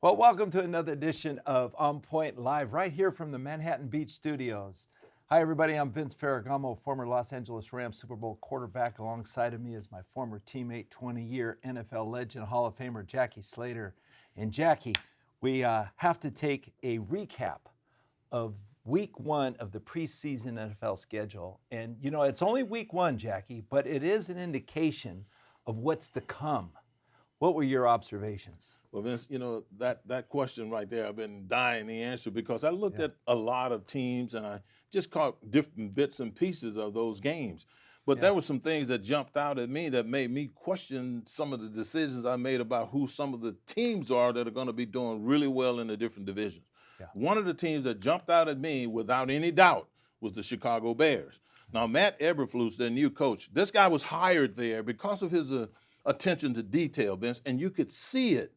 Well, welcome to another edition of On Point Live, right here from the Manhattan Beach Studios. Hi, everybody. I'm Vince Ferragamo, former Los Angeles Rams Super Bowl quarterback. Alongside of me is my former teammate, 20-year NFL legend, Hall of Famer Jackie Slater. And Jackie, we have to take a recap of week one of the preseason NFL schedule. And, you know, it's only week one, Jackie, but it is an indication of what's to come. What were your observations? Well, Vince, you know, that question right there, I've been dying to answer because I looked at a lot of teams and I just caught different bits and pieces of those games. But there were some things that jumped out at me that made me question some of the decisions I made about who some of the teams are that are going to be doing really well in the different divisions. One of the teams that jumped out at me without any doubt was the Chicago Bears. Now, Matt Eberflus, their new coach, this guy was hired there because of his attention to detail, Vince, and you could see it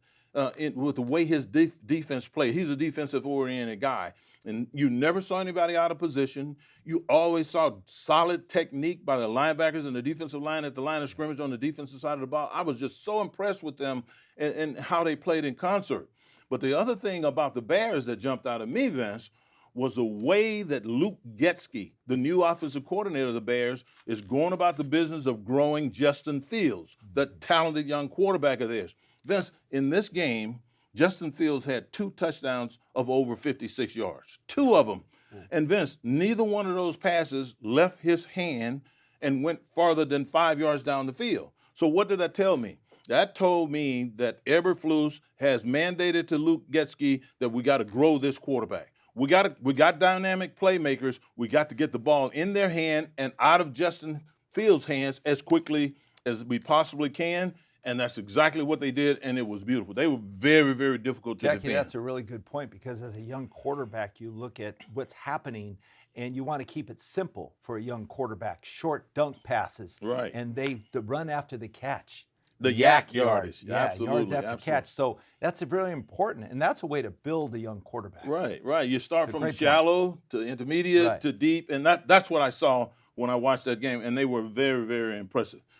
with the way his defense played. He's a defensive-oriented guy, and you never saw anybody out of position. You always saw solid technique by the linebackers and the defensive line at the line of scrimmage on the defensive side of the ball. I was just so impressed with them and how they played in concert. But the other thing about the Bears that jumped out at me, Vince, was the way that Luke Getsky, the new offensive coordinator of the Bears, is going about the business of growing Justin Fields, that talented young quarterback of theirs. Vince, in this game, Justin Fields had 2 touchdowns of over 56 yards, 2 of them. And Vince, neither one of those passes left his hand and went farther than 5 yards down the field. So what did that tell me? That told me that Eberflus has mandated to Luke Getsky that we got to grow this quarterback. We got dynamic playmakers. We got to get the ball in their hand and out of Justin Fields' hands as quickly as we possibly can. And that's exactly what they did, and it was beautiful. They were very, very difficult to defend. Jackie, that's a really good point because as a young quarterback, you look at what's happening and you want to keep it simple for a young quarterback. Short dunk passes. Right. And they run after the catch. The yak yardage. Yeah, Absolutely. yards after catch. So that's really important, and that's a way to build a young quarterback. Right. You start from shallow to intermediate to deep, and that's what I saw when I watched that game, and they were very, very impressive.